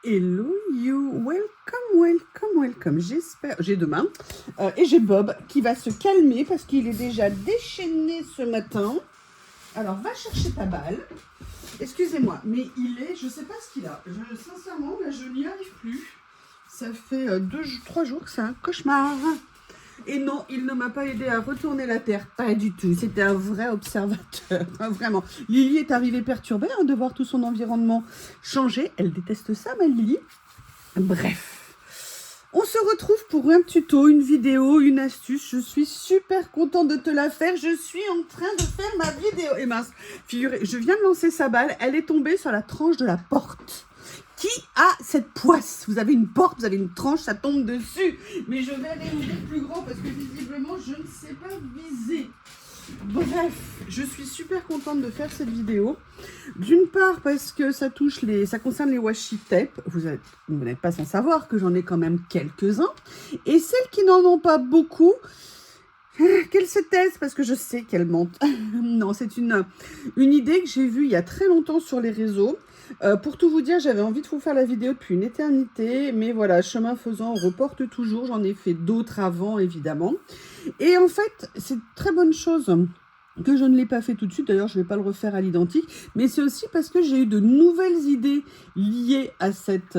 Hello you, welcome. J'espère, j'ai demain et j'ai Bob qui va se calmer parce qu'il est déjà déchaîné ce matin. Alors va chercher ta balle. Excusez-moi, mais il est, je sais pas ce qu'il a. Sincèrement, là je n'y arrive plus. Ça fait 3 jours que c'est un cauchemar. Et non, il ne m'a pas aidé à retourner la terre, pas du tout. C'était un vrai observateur, vraiment. Lily est arrivée perturbée de voir tout son environnement changer. Elle déteste ça, ma Lily. Bref, on se retrouve pour un tuto, une vidéo, une astuce. Je suis super contente de te la faire. Je suis en train de faire ma vidéo. Et mince, figurez, je viens de lancer sa balle. Elle est tombée sur la tranche de la porte. Qui a cette poisse? Vous avez une porte, vous avez une tranche, ça tombe dessus. Mais je vais aller ouvrir plus grand parce que visiblement, je ne sais pas viser. Bref, je suis super contente de faire cette vidéo. D'une part parce que ça concerne les washi tape. Vous n'êtes pas sans savoir que j'en ai quand même quelques-uns. Et celles qui n'en ont pas beaucoup, qu'elles se taisent parce que je sais qu'elles mentent. Non, c'est une idée que j'ai vue il y a très longtemps sur les réseaux. Pour tout vous dire, j'avais envie de vous faire la vidéo depuis une éternité, mais voilà, chemin faisant, on reporte toujours. J'en ai fait d'autres avant, évidemment. Et en fait, c'est une très bonne chose que je ne l'ai pas fait tout de suite. D'ailleurs, je ne vais pas le refaire à l'identique, mais c'est aussi parce que j'ai eu de nouvelles idées liées à cette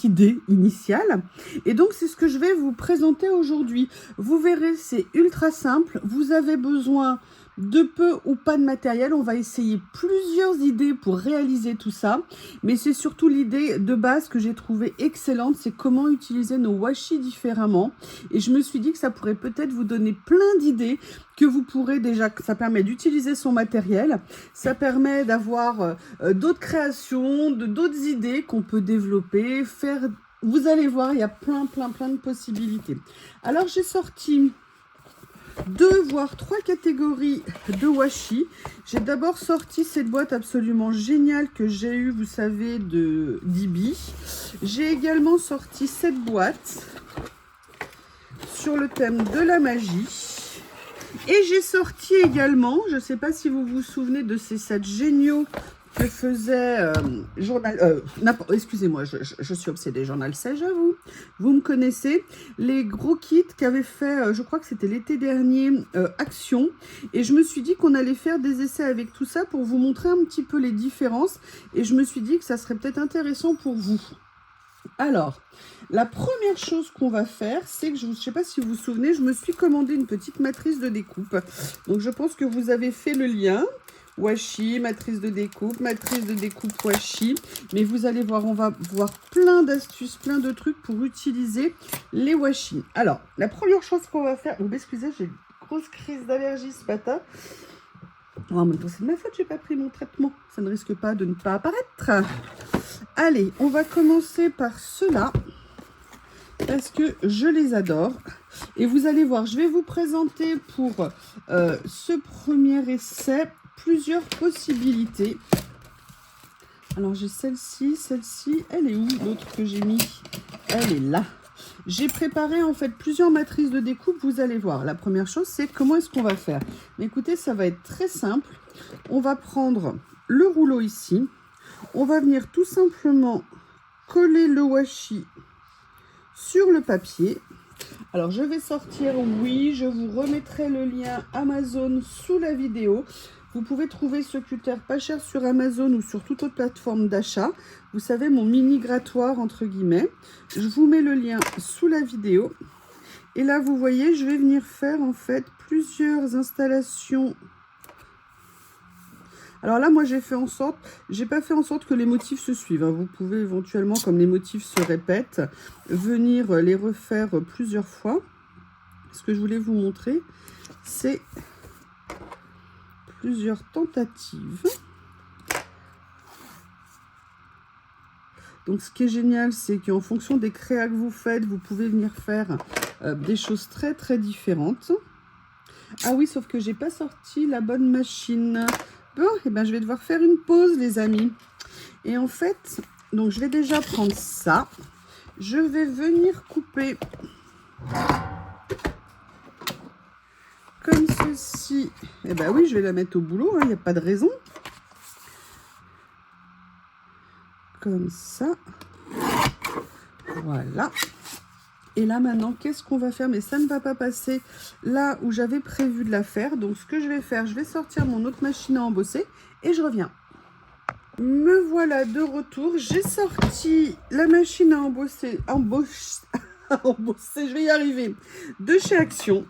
idée initiale. Et donc, c'est ce que je vais vous présenter aujourd'hui. Vous verrez, c'est ultra simple. Vous avez besoin de peu ou pas de matériel. On va essayer plusieurs idées pour réaliser tout ça, mais c'est surtout l'idée de base que j'ai trouvée excellente, c'est comment utiliser nos washi différemment. Et je me suis dit que ça pourrait peut-être vous donner plein d'idées que vous pourrez déjà, ça permet d'utiliser son matériel, ça permet d'avoir d'autres créations, d'autres idées qu'on peut développer, faire. Vous allez voir, il y a plein de possibilités. Alors j'ai sorti 2 voire 3 catégories de washi. J'ai d'abord sorti cette boîte absolument géniale que j'ai eue, vous savez, de d'Ibi. J'ai également sorti cette boîte sur le thème de la magie. Et j'ai sorti également, je ne sais pas si vous vous souvenez de ces sets géniaux que faisait excusez-moi, je suis obsédée, Journal 16, j'avoue. Vous me connaissez, les gros kits qu'avait fait, je crois que c'était l'été dernier, Action. Et je me suis dit qu'on allait faire des essais avec tout ça pour vous montrer un petit peu les différences. Et je me suis dit que ça serait peut-être intéressant pour vous. Alors, la première chose qu'on va faire, c'est que je ne sais pas si vous vous souvenez, je me suis commandé une petite matrice de découpe. Donc, je pense que vous avez fait le lien. Washi, matrice de découpe washi. Mais vous allez voir, on va voir plein d'astuces, plein de trucs pour utiliser les washi. Alors, la première chose qu'on va faire... Oh, excusez, j'ai une grosse crise d'allergie ce matin. Oh, en même temps, c'est de ma faute, j'ai pas pris mon traitement. Ça ne risque pas de ne pas apparaître. Allez, on va commencer par ceux-là, parce que je les adore. Et vous allez voir, je vais vous présenter pour ce premier essai plusieurs possibilités. Alors j'ai celle-ci, elle est où l'autre que j'ai mis? Elle est là. J'ai préparé en fait plusieurs matrices de découpe, vous allez voir. La première chose, c'est comment est-ce qu'on va faire. Mais écoutez, ça va être très simple. On va prendre le rouleau ici. On va venir tout simplement coller le washi sur le papier. Alors, je vais sortir, oui, je vous remettrai le lien Amazon sous la vidéo. Vous pouvez trouver ce cutter pas cher sur Amazon ou sur toute autre plateforme d'achat. Vous savez, mon mini grattoir, entre guillemets. Je vous mets le lien sous la vidéo. Et là, vous voyez, je vais venir faire, en fait, plusieurs installations. Alors là, moi, j'ai pas fait en sorte que les motifs se suivent. Vous pouvez éventuellement, comme les motifs se répètent, venir les refaire plusieurs fois. Ce que je voulais vous montrer, c'est plusieurs tentatives. Donc, ce qui est génial, c'est qu'en fonction des créas que vous faites, vous pouvez venir faire des choses très différentes. Ah oui, sauf que j'ai pas sorti la bonne machine. Bon, et ben, je vais devoir faire une pause, les amis. Et en fait, donc je vais déjà prendre ça. Je vais venir couper comme ceci. Et ben oui, je vais la mettre au boulot, il n'y a pas de raison. Comme ça. Voilà. Et là, maintenant, qu'est-ce qu'on va faire? Mais ça ne va pas passer là où j'avais prévu de la faire. Donc, ce que je vais faire, je vais sortir mon autre machine à embosser et je reviens. Me voilà de retour. J'ai sorti la machine à embosser, je vais y arriver, de chez Action.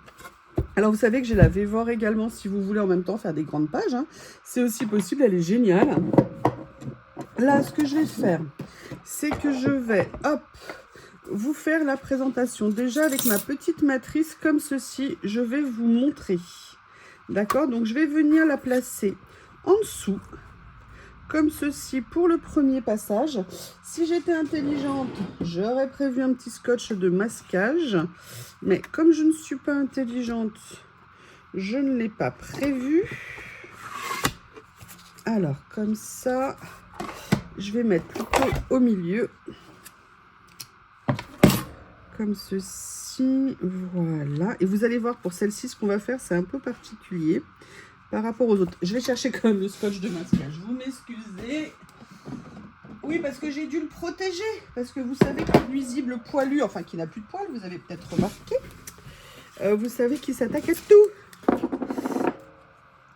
Alors, vous savez que j'ai la Vévore également, si vous voulez en même temps faire des grandes pages. Hein. C'est aussi possible, elle est géniale. Là, ce que je vais faire, c'est que je vais, hop, vous faire la présentation. Déjà, avec ma petite matrice comme ceci, je vais vous montrer. D'accord? Donc, je vais venir la placer en dessous, comme ceci, pour le premier passage. Si j'étais intelligente, j'aurais prévu un petit scotch de masquage. Mais comme je ne suis pas intelligente, je ne l'ai pas prévu. Alors, comme ça, je vais mettre plutôt au milieu. Comme ceci, voilà. Et vous allez voir, pour celle-ci, ce qu'on va faire, c'est un peu particulier par rapport aux autres. Je vais chercher quand même le scotch de masquage. Vous m'excusez. Oui, parce que j'ai dû le protéger. Parce que vous savez que le nuisible poilu, enfin qui n'a plus de poils, vous avez peut-être remarqué, vous savez qu'il s'attaque à tout.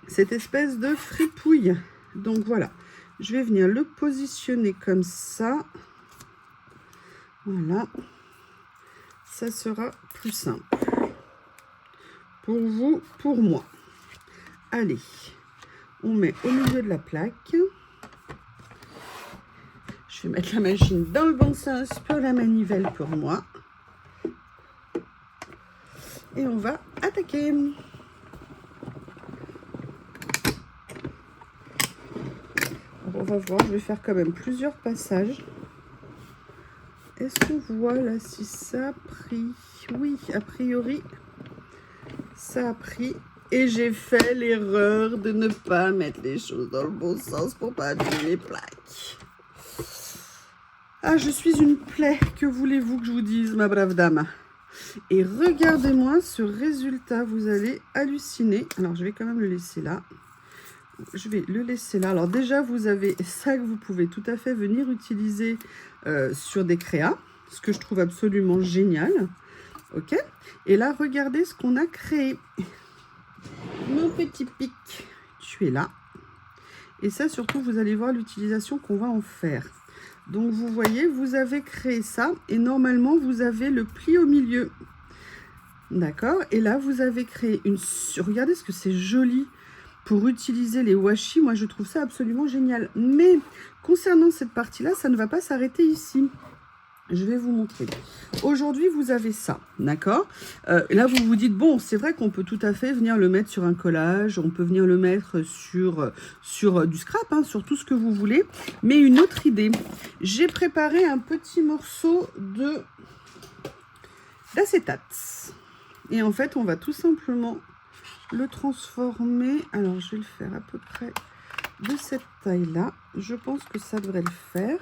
Cette espèce de fripouille. Donc voilà, je vais venir le positionner comme ça. Voilà. Ça sera plus simple. Pour vous, pour moi. Allez, on met au milieu de la plaque. Je vais mettre la machine dans le bon sens pour la manivelle pour moi. Et on va attaquer. Alors, on va voir, je vais faire quand même plusieurs passages. Est-ce qu'on voit là si ça a pris? Oui, a priori, ça a pris. Et j'ai fait l'erreur de ne pas mettre les choses dans le bon sens pour pas abîmer les plaques. Ah, je suis une plaie, que voulez-vous que je vous dise, ma brave dame? Et regardez-moi ce résultat, vous allez halluciner. Alors, je vais quand même le laisser là. Je vais le laisser là. Alors déjà, vous avez ça que vous pouvez tout à fait venir utiliser sur des créas, ce que je trouve absolument génial. Ok? Et là, regardez ce qu'on a créé. Mon petit pic, tu es là. Et ça, surtout, vous allez voir l'utilisation qu'on va en faire. Donc, vous voyez, vous avez créé ça. Et normalement, vous avez le pli au milieu. D'accord? Et là, vous avez créé une... Regardez ce que c'est joli pour utiliser les washi. Moi, je trouve ça absolument génial. Mais concernant cette partie-là, ça ne va pas s'arrêter ici. Je vais vous montrer. Aujourd'hui, vous avez ça, d'accord? Là, vous vous dites, bon, c'est vrai qu'on peut tout à fait venir le mettre sur un collage, on peut venir le mettre sur du scrap, hein, sur tout ce que vous voulez. Mais une autre idée, j'ai préparé un petit morceau d'acétate. Et en fait, on va tout simplement le transformer. Alors, je vais le faire à peu près de cette taille-là. Je pense que ça devrait le faire.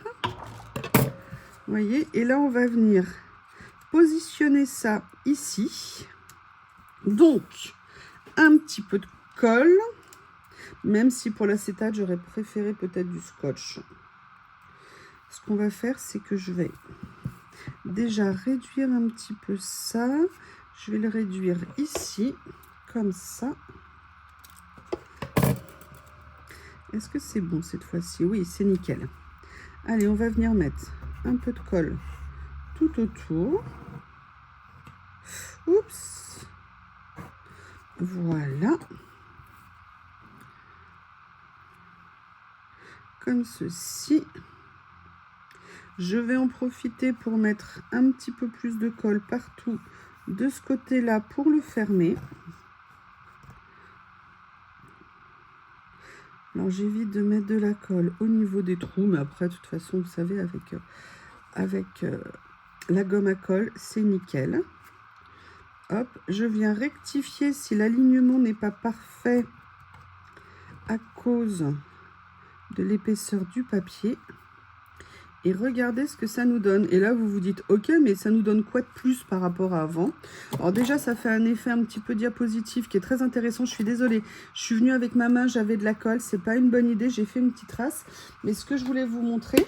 Vous voyez, et là, on va venir positionner ça ici. Donc, un petit peu de colle, même si pour l'acétate, j'aurais préféré peut-être du scotch. Ce qu'on va faire, c'est que je vais déjà réduire un petit peu ça. Je vais le réduire ici, comme ça. Est-ce que c'est bon cette fois-ci? Oui, c'est nickel. Allez, on va venir mettre un peu de colle tout autour. Oups. Voilà. Comme ceci. Je vais en profiter pour mettre un petit peu plus de colle partout de ce côté-là pour le fermer. Alors, j'évite de mettre de la colle au niveau des trous, mais après, de toute façon, vous savez, avec la gomme à colle, c'est nickel. Hop, je viens rectifier si l'alignement n'est pas parfait à cause de l'épaisseur du papier. Et regardez ce que ça nous donne. Et là, vous vous dites, ok, mais ça nous donne quoi de plus par rapport à avant? Alors déjà, ça fait un effet un petit peu diapositive qui est très intéressant. Je suis désolée, je suis venue avec ma main, j'avais de la colle. C'est pas une bonne idée, j'ai fait une petite trace. Mais ce que je voulais vous montrer,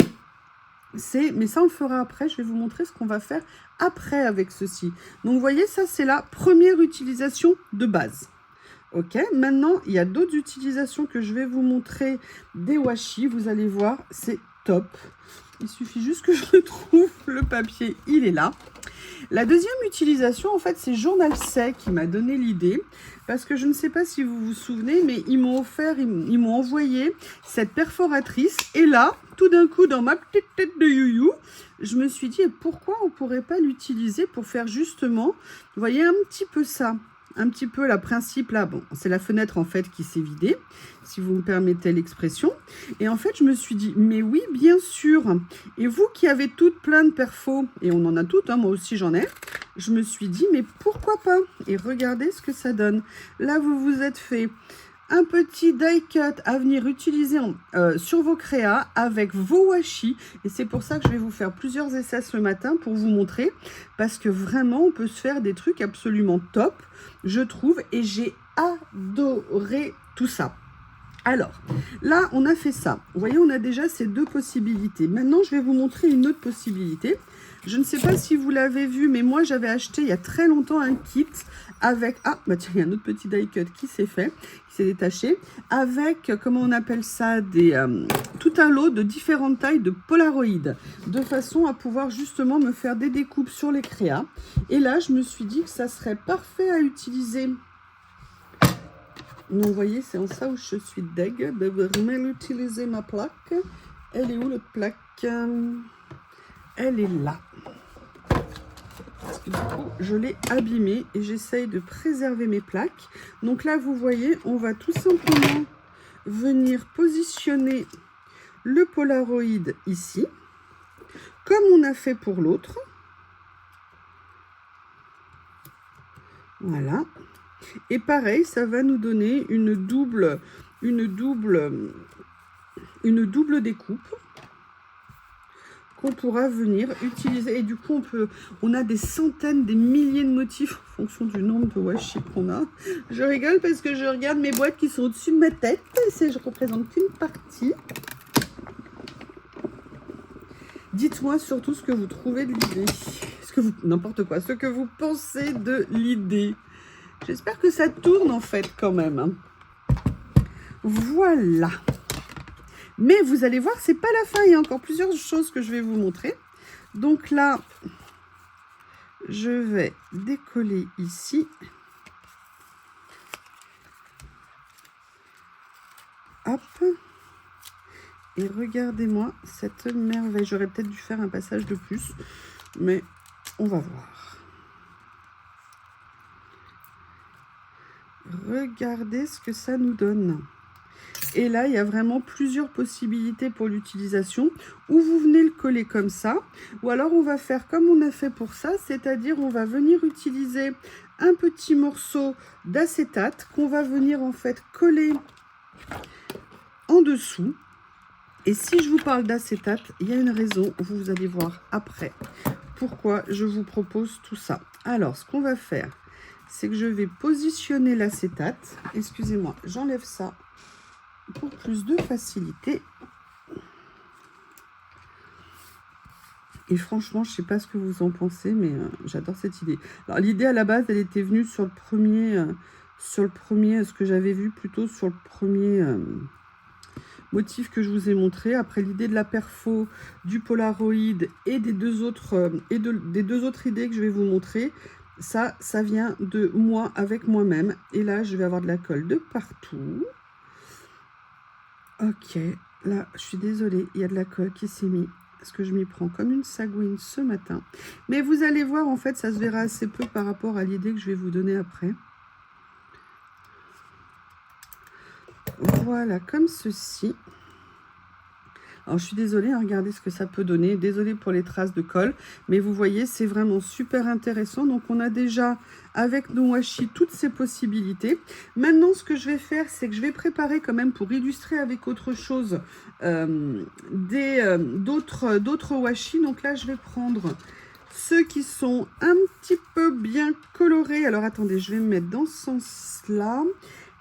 mais ça on le fera après, je vais vous montrer ce qu'on va faire après avec ceci. Donc vous voyez, ça c'est la première utilisation de base. Ok, maintenant il y a d'autres utilisations que je vais vous montrer des washi, vous allez voir, c'est top. Il suffit juste que je retrouve le papier, il est là. La deuxième utilisation, en fait, c'est Journal C qui m'a donné l'idée, parce que je ne sais pas si vous vous souvenez, mais ils m'ont envoyé cette perforatrice, et là, tout d'un coup, dans ma petite tête de youyou, je me suis dit, pourquoi on ne pourrait pas l'utiliser pour faire justement, vous voyez, un petit peu ça, un petit peu le principe là, bon, c'est la fenêtre en fait qui s'est vidée, si vous me permettez l'expression. Et en fait, je me suis dit, mais oui, bien sûr. Et vous qui avez toutes plein de perfos, et on en a toutes, hein, moi aussi j'en ai, je me suis dit, mais pourquoi pas? Et regardez ce que ça donne. Là, vous vous êtes fait un petit die cut à venir utiliser sur vos créas avec vos washi. Et c'est pour ça que je vais vous faire plusieurs essais ce matin pour vous montrer. Parce que vraiment, on peut se faire des trucs absolument top, je trouve. Et j'ai adoré tout ça. Alors, là, on a fait ça. Vous voyez, on a déjà ces deux possibilités. Maintenant, je vais vous montrer une autre possibilité. Je ne sais pas si vous l'avez vu, mais moi, j'avais acheté il y a très longtemps un kit avec... Ah, bah tiens, il y a un autre petit die cut qui s'est fait, qui s'est détaché, avec, comment on appelle ça, tout un lot de différentes tailles de Polaroid, de façon à pouvoir justement me faire des découpes sur les créas. Et là, je me suis dit que ça serait parfait à utiliser. Donc, vous voyez, c'est en ça où je suis deg de vraiment utiliser ma plaque. Elle est où, l'autre plaque? Elle est là. Parce que du coup, je l'ai abîmée et j'essaye de préserver mes plaques. Donc là, vous voyez, on va tout simplement venir positionner le Polaroid ici, comme on a fait pour l'autre. Voilà. Et pareil, ça va nous donner une double découpe qu'on pourra venir utiliser. Et du coup, on a des centaines, des milliers de motifs en fonction du nombre de washi qu'on a. Je rigole parce que je regarde mes boîtes qui sont au-dessus de ma tête. Je ne représente qu'une partie. Dites-moi surtout ce que vous trouvez de l'idée. N'importe quoi, ce que vous pensez de l'idée. J'espère que ça tourne en fait quand même. Voilà. Mais vous allez voir, c'est pas la fin. Il y a encore plusieurs choses que je vais vous montrer. Donc là, je vais décoller ici. Hop. Et regardez-moi cette merveille. J'aurais peut-être dû faire un passage de plus, mais on va voir. Regardez ce que ça nous donne. Et là, il y a vraiment plusieurs possibilités pour l'utilisation. Ou vous venez le coller comme ça, ou alors on va faire comme on a fait pour ça, c'est-à-dire on va venir utiliser un petit morceau d'acétate qu'on va venir en fait coller en dessous. Et si je vous parle d'acétate, il y a une raison, vous allez voir après pourquoi je vous propose tout ça. Alors, ce qu'on va faire, c'est que je vais positionner l'acétate. Excusez-moi, j'enlève ça pour plus de facilité. Et franchement, je ne sais pas ce que vous en pensez, mais j'adore cette idée. Alors, l'idée à la base, elle était venue sur le premier, ce que j'avais vu plutôt sur le premier motif que je vous ai montré. Après, l'idée de la perfo, du Polaroid et des deux autres idées que je vais vous montrer, ça vient de moi avec moi-même. Et là, je vais avoir de la colle de partout. Ok, là, je suis désolée, il y a de la colle qui s'est mise. Parce que je m'y prends comme une sagouine ce matin. Mais vous allez voir, en fait, ça se verra assez peu par rapport à l'idée que je vais vous donner après. Voilà, comme ceci. Alors, je suis désolée, hein, regardez ce que ça peut donner. Désolée pour les traces de colle. Mais vous voyez, c'est vraiment super intéressant. Donc, on a déjà, avec nos washi, toutes ces possibilités. Maintenant, ce que je vais faire, c'est que je vais préparer quand même pour illustrer avec autre chose d'autres washi. Donc là, je vais prendre ceux qui sont un petit peu bien colorés. Alors, attendez, je vais me mettre dans ce sens-là.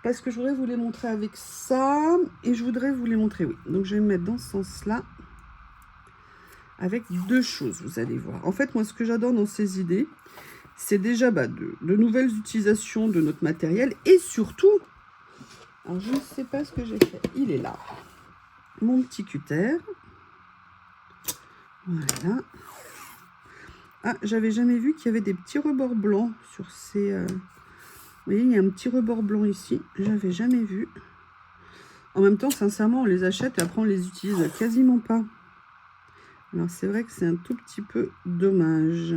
Parce que je voudrais vous les montrer avec ça. Et je voudrais vous les montrer, oui. Donc, je vais me mettre dans ce sens-là. avec deux choses, vous allez voir. En fait, moi, ce que j'adore dans ces idées, c'est déjà de nouvelles utilisations de notre matériel et surtout, alors je ne sais pas ce que j'ai fait, il est là, mon petit cutter. Voilà. Ah, j'avais jamais vu qu'il y avait des petits rebords blancs sur ces... Vous voyez, il y a un petit rebord blanc ici, j'avais jamais vu. En même temps, sincèrement, on les achète et après on les utilise quasiment pas. Alors c'est vrai que c'est un tout petit peu dommage.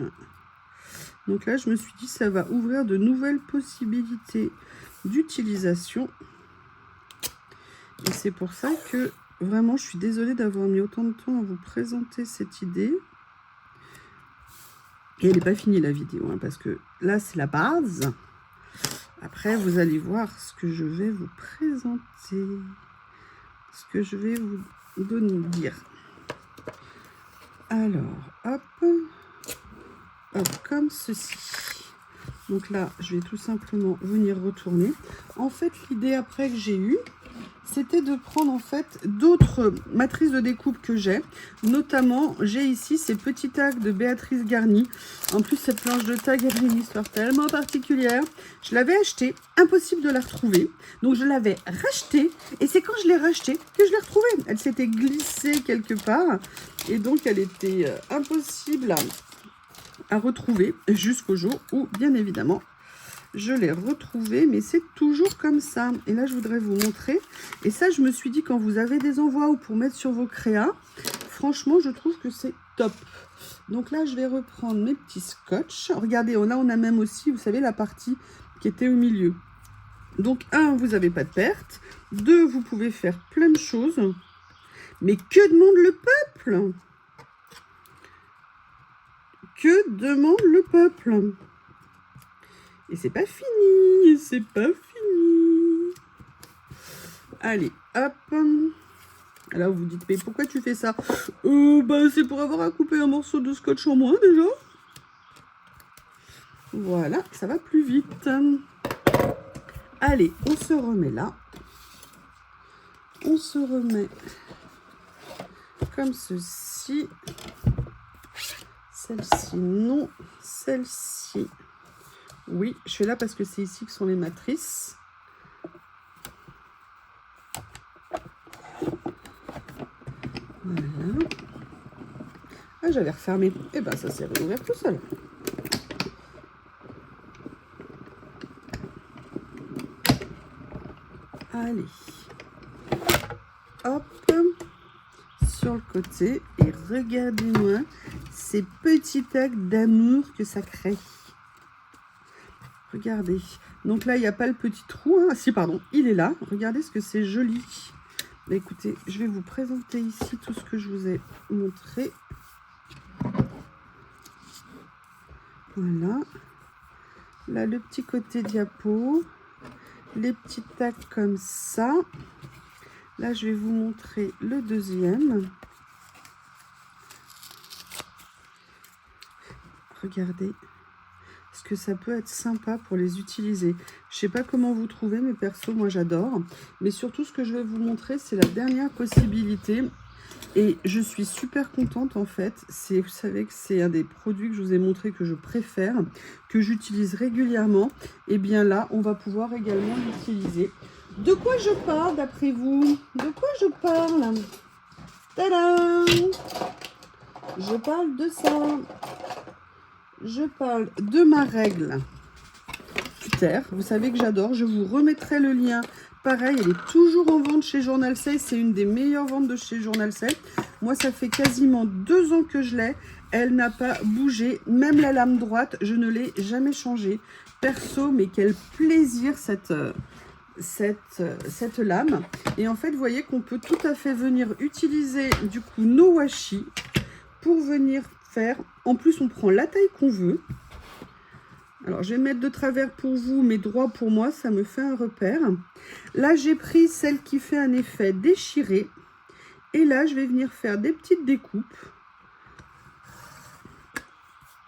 Donc là, je me suis dit, ça va ouvrir de nouvelles possibilités d'utilisation. Et c'est pour ça que, vraiment, je suis désolée d'avoir mis autant de temps à vous présenter cette idée. Et elle n'est pas finie, la vidéo, hein, parce que là, c'est la base. Après, vous allez voir ce que je vais vous présenter. Ce que je vais vous dire. Alors, hop. Hop, comme ceci. Donc là, je vais tout simplement venir retourner. En fait, l'idée après que j'ai eue, c'était de prendre en fait d'autres matrices de découpe que j'ai. Notamment, j'ai ici ces petits tags de Béatrice Garni. En plus, cette planche de tag avait une histoire tellement particulière. Je l'avais achetée, impossible de la retrouver. Donc, je l'avais rachetée. Et c'est quand je l'ai rachetée que je l'ai retrouvée. Elle s'était glissée quelque part. Et donc, elle était impossible à retrouver jusqu'au jour où, bien évidemment, je l'ai retrouvé, mais c'est toujours comme ça. Et là, je voudrais vous montrer. Et ça, je me suis dit, quand vous avez des envois ou pour mettre sur vos créas, franchement, je trouve que c'est top. Donc là, je vais reprendre mes petits scotch. Regardez, là, on a même aussi, vous savez, la partie qui était au milieu. Donc, 1, vous n'avez pas de perte. 2, vous pouvez faire plein de choses. Mais que demande le peuple ? Que demande le peuple ? Et c'est pas fini, c'est pas fini. Allez, hop. Alors vous vous dites, mais pourquoi tu fais ça? C'est pour avoir à couper un morceau de scotch en moins déjà. Voilà, ça va plus vite. Allez, on se remet là. On se remet comme ceci. Celle-ci, non. Celle-ci, oui. Je fais là parce que c'est ici que sont les matrices. Voilà. Ah, j'avais refermé. Et ben, ça s'est réouvert tout seul. Allez. Hop. Sur le côté. Et regardez-moi ces petits tags d'amour que ça crée. Regardez. Donc là, il n'y a pas le petit trou. Hein. Si, pardon, il est là. Regardez ce que c'est joli. Bah, écoutez, je vais vous présenter ici tout ce que je vous ai montré. Voilà. Là, le petit côté diapo. Les petits tags comme ça. Là, je vais vous montrer le deuxième. Regardez. Est-ce que ça peut être sympa pour les utiliser? Je ne sais pas comment vous trouvez, mais perso, moi j'adore. Mais surtout, ce que je vais vous montrer, c'est la dernière possibilité. Et je suis super contente en fait. Vous savez que c'est un des produits que je vous ai montré que je préfère, que j'utilise régulièrement. Et bien là, on va pouvoir également l'utiliser. De quoi je parle d'après vous? De quoi je parle? Tadam! Je parle de ça. Je parle de ma règle cutter. Vous savez que j'adore. Je vous remettrai le lien. Pareil, elle est toujours en vente chez Journal Sale. C'est une des meilleures ventes de chez Journal Sale. Moi, ça fait quasiment 2 ans que je l'ai. Elle n'a pas bougé. Même la lame droite, je ne l'ai jamais changée. Perso, mais quel plaisir cette lame. Et en fait, vous voyez qu'on peut tout à fait venir utiliser du coup nos washi pour venir faire. En plus, on prend la taille qu'on veut. Alors, je vais mettre de travers pour vous, mais droit pour moi, ça me fait un repère. Là, j'ai pris celle qui fait un effet déchiré. Et là, je vais venir faire des petites découpes.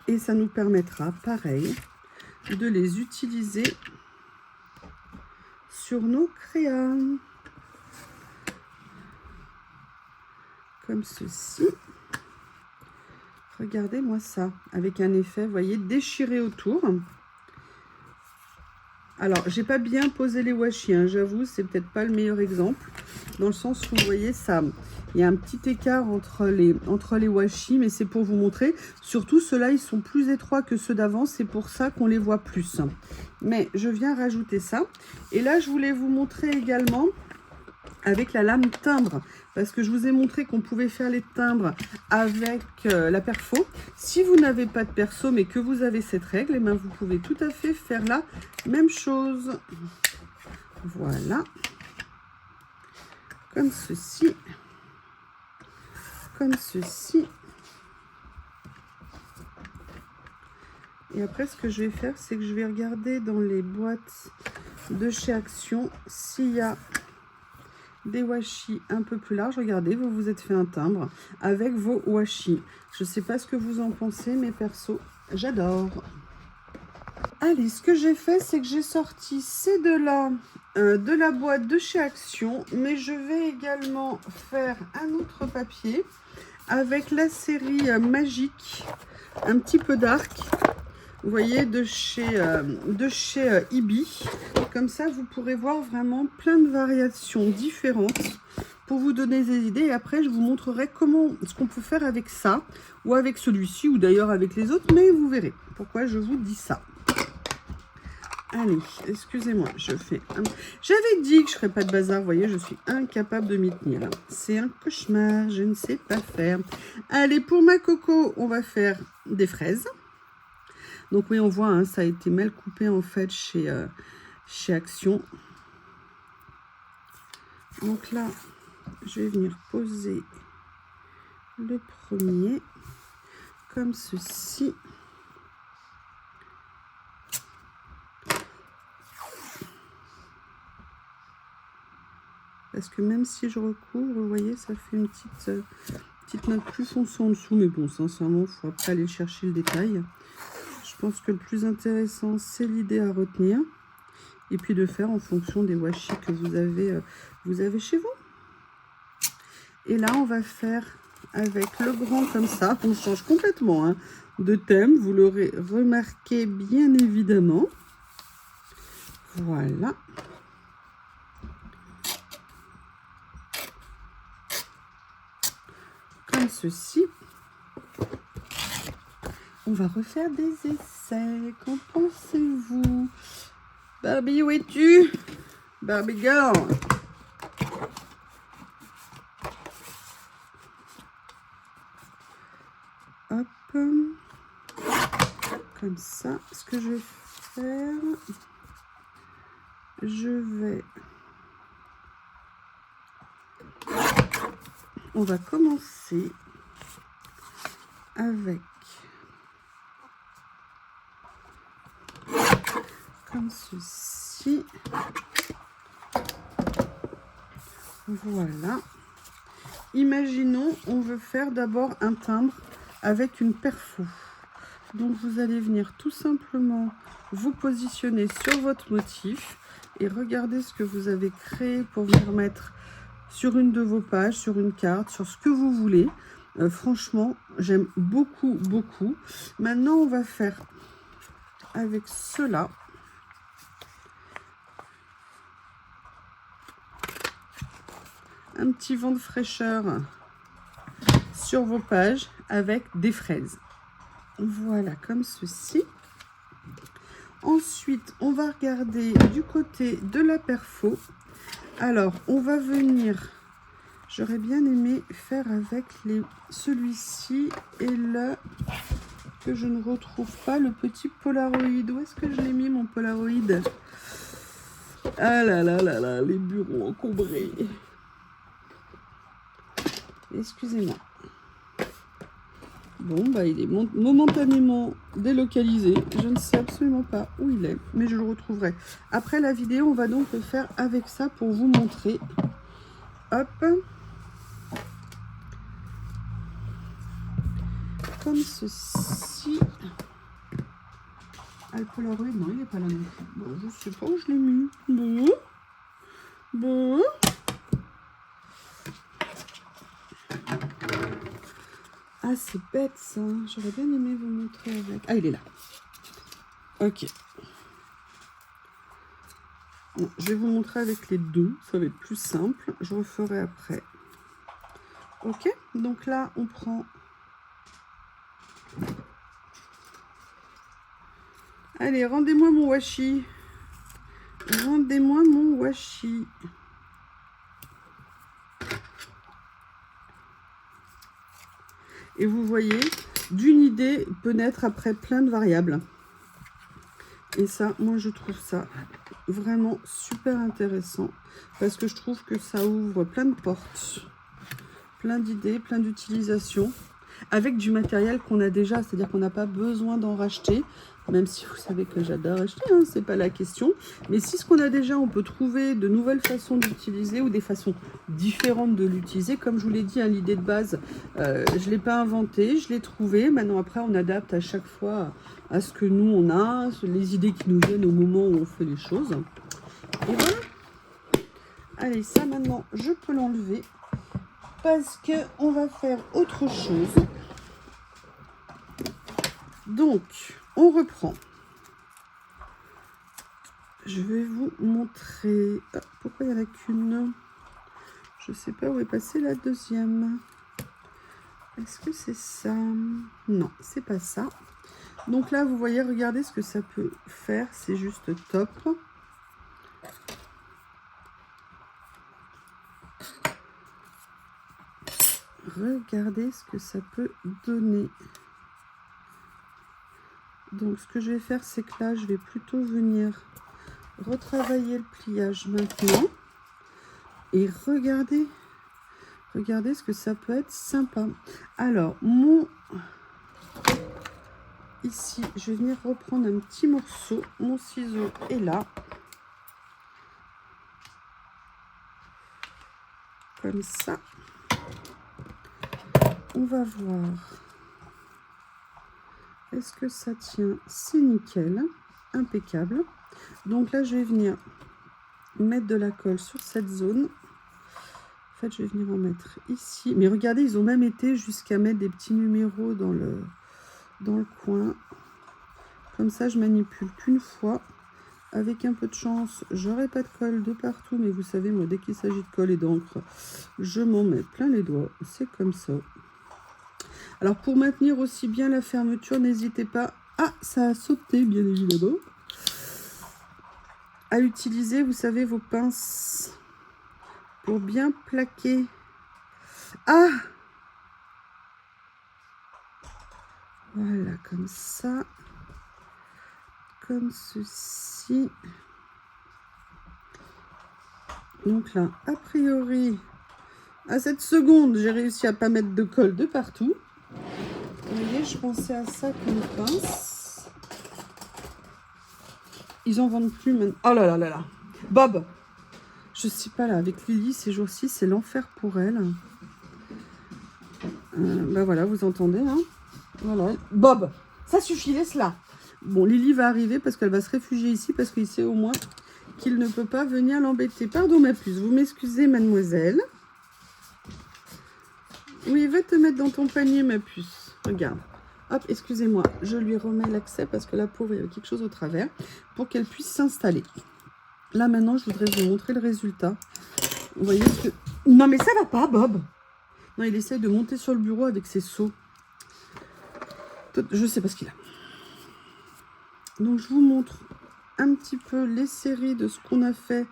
Et ça nous permettra, pareil, de les utiliser sur nos créas. Comme ceci. Regardez-moi ça, avec un effet, vous voyez, déchiré autour. Alors, j'ai pas bien posé les washi, hein, j'avoue, c'est peut-être pas le meilleur exemple. Dans le sens où, vous voyez, ça, il y a un petit écart entre les washi, mais c'est pour vous montrer. Surtout, ceux-là, ils sont plus étroits que ceux d'avant, c'est pour ça qu'on les voit plus. Mais je viens rajouter ça. Et là, je voulais vous montrer également avec la lame timbre, parce que je vous ai montré qu'on pouvait faire les timbres avec la perfo. Si vous n'avez pas de perso mais que vous avez cette règle, eh bien vous pouvez tout à fait faire la même chose. Voilà, comme ceci, comme ceci. Et après, ce que je vais faire, c'est que je vais regarder dans les boîtes de chez Action s'il y a des washi un peu plus larges. Regardez, vous vous êtes fait un timbre avec vos washi. Je ne sais pas ce que vous en pensez, mais perso, j'adore. Allez, ce que j'ai fait, c'est que j'ai sorti ces deux-là de la boîte de chez Action, mais je vais également faire un autre papier avec la série Magique, un petit peu dark. Vous voyez, de chez Ibi. Comme ça, vous pourrez voir vraiment plein de variations différentes pour vous donner des idées. Et après, je vous montrerai ce qu'on peut faire avec ça, ou avec celui-ci, ou d'ailleurs avec les autres. Mais vous verrez pourquoi je vous dis ça. Allez, excusez-moi, je fais un... J'avais dit que je ne ferais pas de bazar, vous voyez, je suis incapable de m'y tenir. C'est un cauchemar, je ne sais pas faire. Allez, pour ma coco, on va faire des fraises. Donc oui, on voit, hein, ça a été mal coupé en fait chez Action. Donc là, je vais venir poser le premier comme ceci. Parce que même si je recouvre, vous voyez, ça fait une petite note plus foncée en dessous. Mais bon, sincèrement, il faut après aller chercher le détail. Je pense que le plus intéressant, c'est l'idée à retenir. Et puis de faire en fonction des washi que vous avez chez vous. Et là, on va faire avec le grand comme ça. On change complètement hein, de thème. Vous l'aurez remarqué bien évidemment. Voilà. Comme ceci. On va refaire des essais. Qu'en pensez-vous? Barbie, où es-tu? Barbie girl. Hop. Comme ça. Ce que je vais faire, on va commencer avec comme ceci. Voilà. Imaginons, on veut faire d'abord un timbre avec une perfo. Donc vous allez venir tout simplement vous positionner sur votre motif et regarder ce que vous avez créé pour venir mettre sur une de vos pages, sur une carte, sur ce que vous voulez. Franchement, j'aime beaucoup, beaucoup. Maintenant, on va faire avec cela. Un petit vent de fraîcheur sur vos pages avec des fraises. Voilà, comme ceci. Ensuite, on va regarder du côté de la perfo. Alors, on va venir... J'aurais bien aimé faire avec celui-ci et là, que je ne retrouve pas, le petit Polaroid. Où est-ce que je l'ai mis, mon Polaroid? Ah là là là là, les bureaux encombrés. Excusez-moi. Bon, bah il est momentanément délocalisé. Je ne sais absolument pas où il est, mais je le retrouverai. Après la vidéo, on va donc le faire avec ça pour vous montrer. Hop. Comme ceci. Ah, le Polaroid, non, il n'est pas là non plus. Bon, je ne sais pas où je l'ai mis. Bon. Ah, c'est bête ça. J'aurais bien aimé vous montrer avec. Ah, il est là. Ok. Bon, je vais vous montrer avec les deux. Ça va être plus simple. Je referai après. Ok. Donc là, on prend... Allez, rendez-moi mon washi. Rendez-moi mon washi. Et vous voyez, d'une idée peut naître après plein de variables. Et ça, moi, je trouve ça vraiment super intéressant. Parce que je trouve que ça ouvre plein de portes. Plein d'idées, plein d'utilisations. Avec du matériel qu'on a déjà. C'est-à-dire qu'on n'a pas besoin d'en racheter. Même si vous savez que j'adore acheter, hein, c'est pas la question. Mais si ce qu'on a déjà, on peut trouver de nouvelles façons d'utiliser ou des façons différentes de l'utiliser. Comme je vous l'ai dit, hein, l'idée de base, je ne l'ai pas inventée, je l'ai trouvée. Maintenant, après, on adapte à chaque fois à ce que nous, on a, les idées qui nous viennent au moment où on fait les choses. Et voilà. Allez, ça, maintenant, je peux l'enlever parce qu'on va faire autre chose. Donc, on reprend. Je vais vous montrer... Ah, pourquoi il n'y en a qu'une? Je ne sais pas où est passée la deuxième. Est-ce que c'est ça? Non, c'est pas ça. Donc là, vous voyez, regardez ce que ça peut faire. C'est juste top. Regardez ce que ça peut donner. Donc, ce que je vais faire, c'est que là, je vais plutôt venir retravailler le pliage maintenant. Et regardez ce que ça peut être sympa. Alors, ici, je vais venir reprendre un petit morceau. Mon ciseau est là. Comme ça. On va voir. Est-ce que ça tient? C'est nickel. Impeccable. Donc là, je vais venir mettre de la colle sur cette zone. En fait, je vais venir en mettre ici. Mais regardez, ils ont même été jusqu'à mettre des petits numéros dans le coin. Comme ça, je manipule qu'une fois. Avec un peu de chance, j'aurai pas de colle de partout. Mais vous savez, moi, dès qu'il s'agit de colle et d'encre, je m'en mets plein les doigts. C'est comme ça. Alors, pour maintenir aussi bien la fermeture, n'hésitez pas... Ah, ça a sauté, bien évidemment. À utiliser, vous savez, vos pinces pour bien plaquer. Ah! Voilà, comme ça. Comme ceci. Donc là, a priori, à cette seconde, j'ai réussi à pas mettre de colle de partout. Vous voyez, je pensais à ça comme pince. Ils en vendent plus maintenant. Oh là là là là. Bob! Je sais pas là, avec Lily, ces jours-ci, c'est l'enfer pour elle. Bah voilà, vous entendez, hein? Voilà. Bob! Ça suffit, laisse-la. Bon, Lily va arriver parce qu'elle va se réfugier ici parce qu'il sait au moins qu'il ne peut pas venir l'embêter. Pardon, ma puce, vous m'excusez, mademoiselle. Oui, va te mettre dans ton panier, ma puce. Regarde. Hop, excusez-moi, je lui remets l'accès parce que la pauvre, il y a quelque chose au travers pour qu'elle puisse s'installer. Là, maintenant, je voudrais vous montrer le résultat. Vous voyez ce que... Non, mais ça va pas, Bob. Non, il essaye de monter sur le bureau avec ses seaux. Je sais pas ce qu'il a. Donc, je vous montre un petit peu les séries de ce qu'on a fait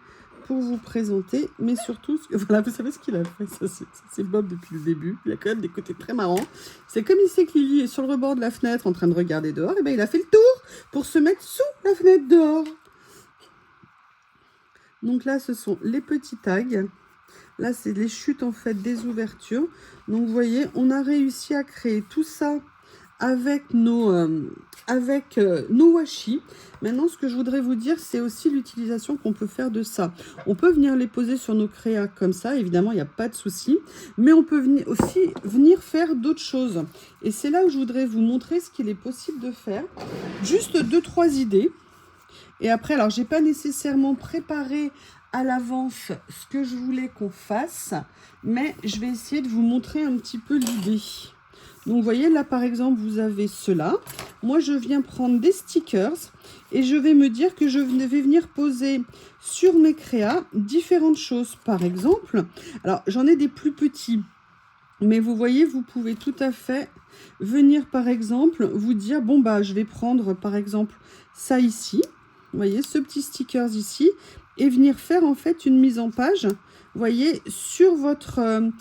pour vous présenter. Mais surtout, voilà, vous savez ce qu'il a fait. Ça, c'est Bob depuis le début. Il a quand même des côtés très marrants. C'est comme il sait que Lily est sur le rebord de la fenêtre en train de regarder dehors. Et bien, il a fait le tour pour se mettre sous la fenêtre dehors. Donc là, ce sont les petits tags. Là, c'est les chutes, en fait, des ouvertures. Donc, vous voyez, on a réussi à créer tout ça avec nos washi. Maintenant, ce que je voudrais vous dire, c'est aussi l'utilisation qu'on peut faire de ça. On peut venir les poser sur nos créas comme ça. Évidemment, il n'y a pas de souci. Mais on peut aussi venir faire d'autres choses. Et c'est là où je voudrais vous montrer ce qu'il est possible de faire. Juste 2-3 idées. Et après, alors, j'ai pas nécessairement préparé à l'avance ce que je voulais qu'on fasse, mais je vais essayer de vous montrer un petit peu l'idée. Donc, vous voyez, là, par exemple, vous avez cela. Moi, je viens prendre des stickers et je vais me dire que je vais venir poser sur mes créas différentes choses. Par exemple, alors, j'en ai des plus petits. Mais vous voyez, vous pouvez tout à fait venir, par exemple, vous dire, bon, bah, je vais prendre, par exemple, ça ici. Vous voyez, ce petit stickers ici. Et venir faire, en fait, une mise en page, vous voyez, sur votre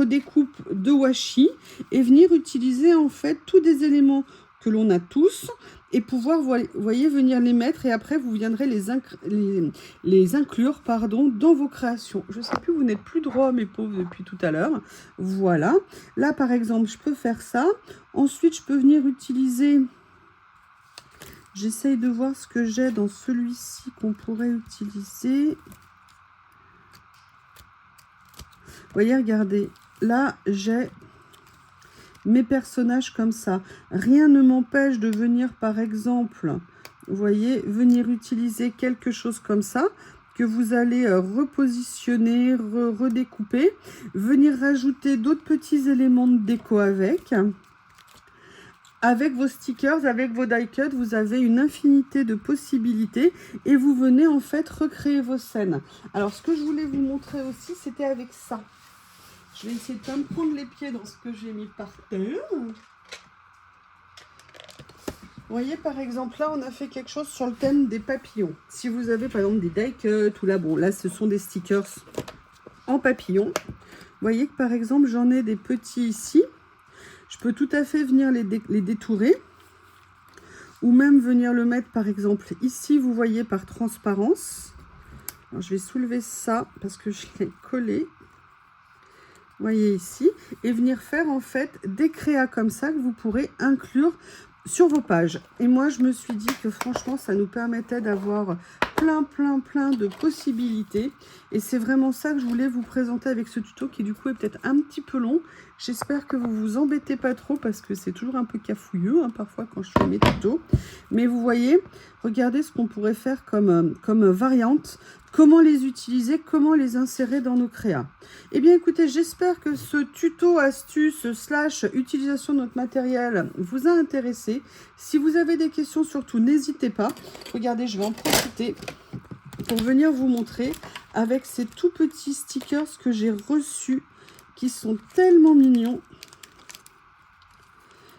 découpe de washi. Et venir utiliser, en fait, tous des éléments que l'on a tous. Et pouvoir, vous voyez, venir les mettre. Et après, vous viendrez les inclure, pardon, dans vos créations. Je ne sais plus, vous n'êtes plus droit, mes pauvres, depuis tout à l'heure. Voilà. Là, par exemple, je peux faire ça. Ensuite, je peux venir utiliser... J'essaye de voir ce que j'ai dans celui-ci qu'on pourrait utiliser. Vous voyez, regardez. Là, j'ai... mes personnages comme ça. Rien ne m'empêche de venir, par exemple, vous voyez, venir utiliser quelque chose comme ça, que vous allez repositionner, redécouper, venir rajouter d'autres petits éléments de déco avec. Avec vos stickers, avec vos die cuts, vous avez une infinité de possibilités et vous venez en fait recréer vos scènes. Alors, ce que je voulais vous montrer aussi, c'était avec ça. Je vais essayer de ne pas me prendre les pieds dans ce que j'ai mis par terre. Vous voyez, par exemple, là, on a fait quelque chose sur le thème des papillons. Si vous avez, par exemple, des die cuts ou là, bon, là, ce sont des stickers en papillon. Vous voyez que, par exemple, j'en ai des petits ici. Je peux tout à fait venir les détourer. Ou même venir le mettre, par exemple, ici, vous voyez, par transparence. Alors, je vais soulever ça parce que je l'ai collé. Vous voyez ici, et venir faire en fait des créas comme ça que vous pourrez inclure sur vos pages. Et moi, je me suis dit que franchement, ça nous permettait d'avoir plein de possibilités. Et c'est vraiment ça que je voulais vous présenter avec ce tuto qui du coup est peut-être un petit peu long. J'espère que vous vous embêtez pas trop parce que c'est toujours un peu cafouilleux parfois quand je fais mes tutos. Mais vous voyez, regardez ce qu'on pourrait faire comme variante. Comment les utiliser, comment les insérer dans nos créas. Eh bien écoutez, j'espère que ce tuto astuce / utilisation de notre matériel vous a intéressé. Si vous avez des questions surtout, n'hésitez pas. Regardez, je vais en profiter pour venir vous montrer avec ces tout petits stickers que j'ai reçus qui sont tellement mignons.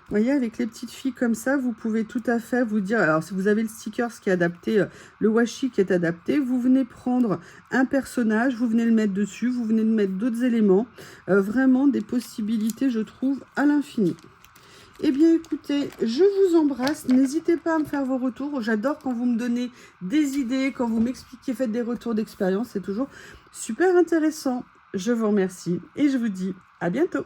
Vous voyez, avec les petites filles comme ça, vous pouvez tout à fait vous dire, alors si vous avez le sticker qui est adapté, le washi qui est adapté, vous venez prendre un personnage, vous venez le mettre dessus, vous venez de mettre d'autres éléments, vraiment des possibilités, je trouve, à l'infini. Eh bien, écoutez, je vous embrasse. N'hésitez pas à me faire vos retours. J'adore quand vous me donnez des idées, quand vous m'expliquez, faites des retours d'expérience. C'est toujours super intéressant. Je vous remercie et je vous dis à bientôt.